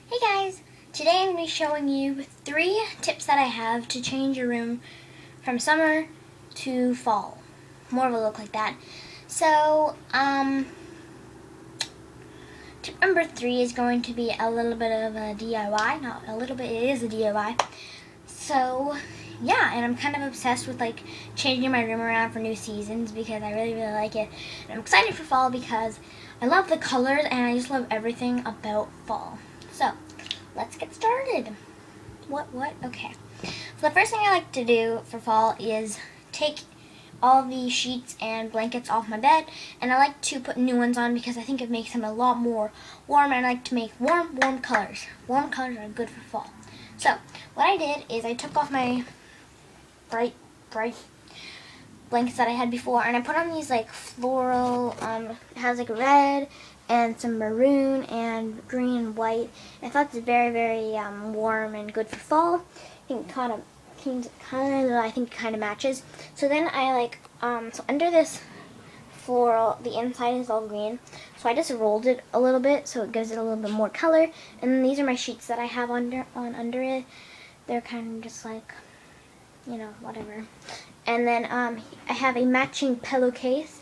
Hey guys! Today I'm going to be showing you 3 tips that I have to change your room from summer to fall. More of a look like that. So, tip number 3 is going to be a little bit of a DIY. Not a little bit, it is a DIY. So, yeah, and I'm kind of obsessed with like changing my room around for new seasons because I really like it. And I'm excited for fall because I love the colors and I just love everything about fall. So, let's get started. What? Okay. So the first thing I like to do for fall is take all the sheets and blankets off my bed, and I like to put new ones on because I think it makes them a lot more warm, and I like to make warm colors. Warm colors are good for fall. So, what I did is I took off my bright blankets that I had before, and I put on these like floral, it has like red and some maroon and green and white. I thought it's very warm and good for fall. I think it kind of matches. So then I like so under this floral, the inside is all green. So I just rolled it a little bit so it gives it a little bit more color. And then these are my sheets that I have under it. They're kind of just like, you know, whatever. And then I have a matching pillowcase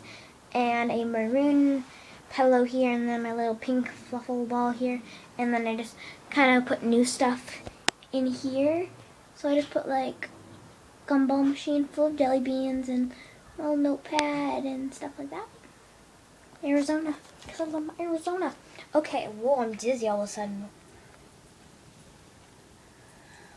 and a maroon pillow here, and then my little pink fluffle ball here, and then I just kind of put new stuff in here. So I just put like gumball machine full of jelly beans and a little notepad and stuff like that. Arizona, because I'm Arizona. Okay, whoa, I'm dizzy all of a sudden.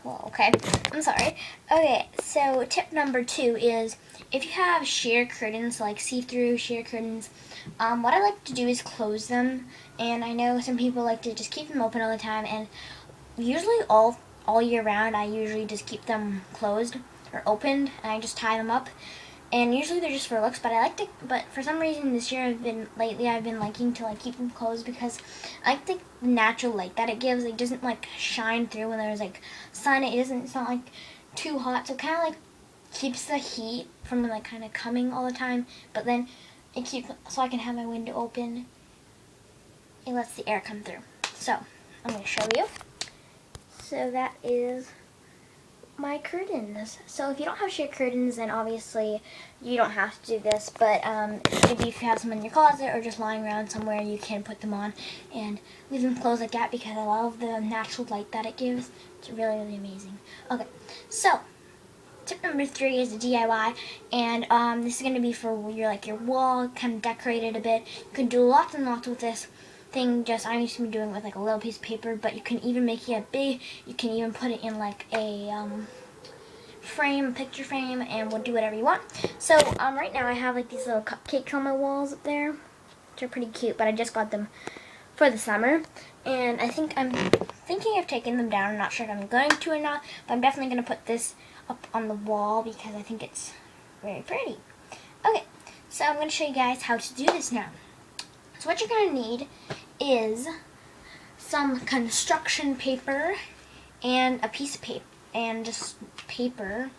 Well, okay, I'm sorry. Okay, so tip number 2 is if you have sheer curtains, like see-through sheer curtains, what I like to do is close them. And I know some people like to just keep them open all the time, and usually all year round I usually just keep them closed or opened, and I just tie them up. And usually they're just for looks, but for some reason this year I've been liking to like keep them closed because I like the natural light that it gives. It doesn't like shine through when there's like sun. It's not like too hot, so it kind of like keeps the heat from like kind of coming all the time, but then it keeps, so I can have my window open. It lets the air come through. So I'm going to show you. So that is my curtains. So if you don't have sheer curtains, then obviously you don't have to do this, but maybe if you have some in your closet or just lying around somewhere, you can put them on and leave them closed like that because I love the natural light that it gives. It's really amazing. Okay, so tip number 3 is a DIY, and this is going to be for your wall, kind of decorate it a bit. You can do lots and lots with this thing. I'm used to doing it with like a little piece of paper, but you can even make it big. You can even put it in like a picture frame, and we'll do whatever you want. So right now I have like these little cupcakes on my walls up there, which are pretty cute, but I just got them for the summer, and I'm thinking of taking them down. I'm not sure if I'm going to or not, but I'm definitely going to put this up on the wall because I think it's very pretty. Okay, so I'm going to show you guys how to do this now. So what you're going to need is some construction paper and a piece of paper and just paper,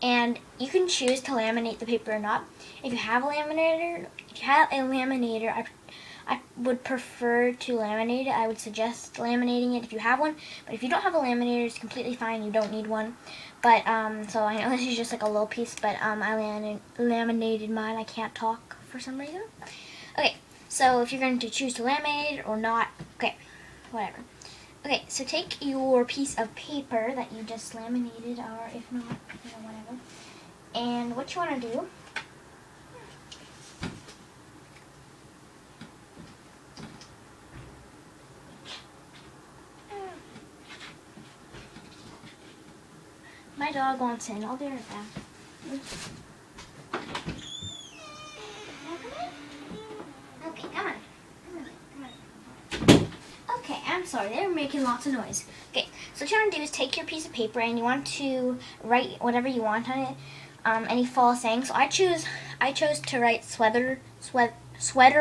and you can choose to laminate the paper or not. If you have a laminator, I would prefer to laminate it. I would suggest laminating it if you have one, but if you don't have a laminator, it's completely fine. You don't need one. But so I know this is just like a little piece, but I laminated mine. I can't talk for some reason. Okay, so if you're going to choose to laminate it or not, okay, whatever. Okay, so take your piece of paper that you just laminated, or if not, whatever. And what you want to do, my dog wants in. I'll be right back. Okay, come on. Okay, I'm sorry, they're making lots of noise. Okay, so what you want to do is take your piece of paper and you want to write whatever you want on it, any fall saying. So I chose to write sweater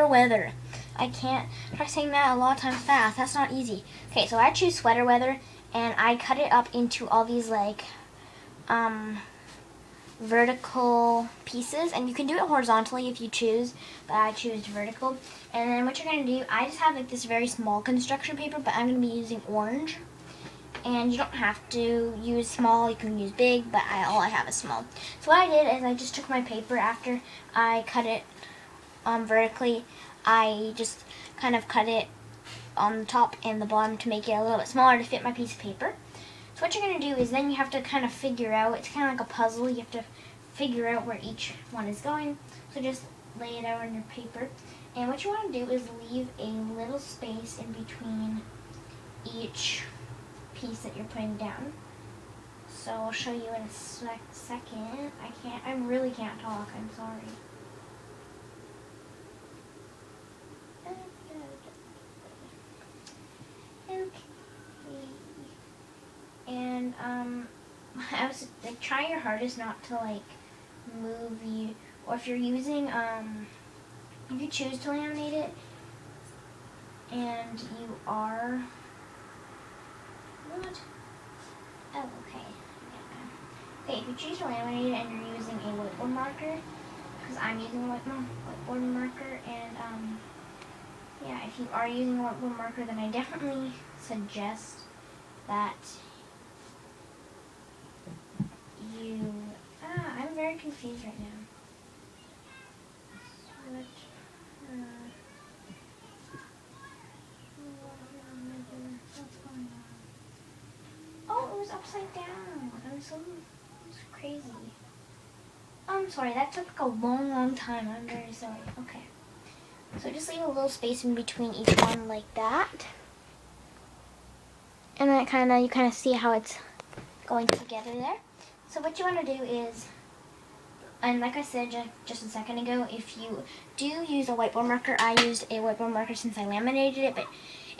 weather. I can't try saying that a lot of times fast. That's not easy. Okay, so I choose sweater weather, and I cut it up into all these like vertical pieces, and you can do it horizontally if you choose, but I choose vertical. And then what you're going to do, I just have like this very small construction paper, but I'm going to be using orange. And you don't have to use small, you can use big, but all I have is small. So what I did is I just took my paper after I cut it vertically. I just kind of cut it on the top and the bottom to make it a little bit smaller to fit my piece of paper. So what you're going to do is then you have to kind of figure out, it's kind of like a puzzle, you have to figure out where each one is going. So just lay it out on your paper. And what you want to do is leave a little space in between each piece that you're putting down. So I'll show you in a second. I really can't talk, I'm sorry. Okay. And I was like, try your hardest not to like move you, or if you're using if you choose to laminate it and you are what? Oh, okay. Yeah. Okay, if you choose to laminate it and you're using a whiteboard marker, because I'm using a whiteboard marker, and yeah, if you are using a whiteboard marker, then I definitely suggest that you, I'm very confused right now. What's going on? Oh, it was upside down. It's crazy. I'm sorry, that took a long time. I'm very sorry. Okay. So just leave a little space in between each one like that. And then you kind of see how it's going together there. So what you want to do is, and like I said just a second ago, if you do use a whiteboard marker, I used a whiteboard marker since I laminated it, but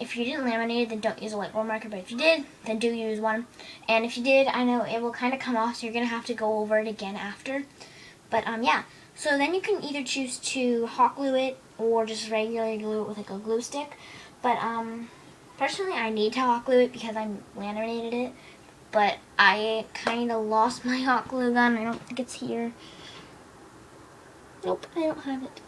if you didn't laminate it, then don't use a whiteboard marker, but if you did, then do use one. And if you did, I know it will kind of come off, so you're going to have to go over it again after. But yeah, so then you can either choose to hot glue it or just regularly glue it with like a glue stick. But personally, I need to hot glue it because I laminated it. But I kind of lost my hot glue gun. I don't think it's here. Nope, I don't have it.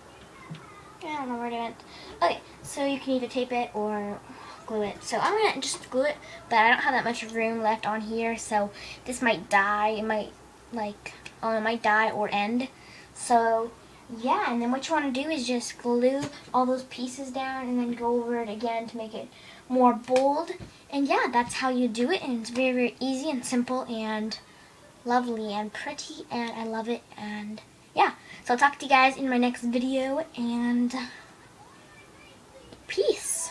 I don't know where it went. Okay, so you can either tape it or glue it. So I'm going to just glue it, but I don't have that much room left on here, so this might die. It might, it might die or end. So, yeah, and then what you want to do is just glue all those pieces down and then go over it again to make it more bold. And yeah, that's how you do it, and it's very, very easy and simple and lovely and pretty, and I love it. And yeah, so I'll talk to you guys in my next video, and peace.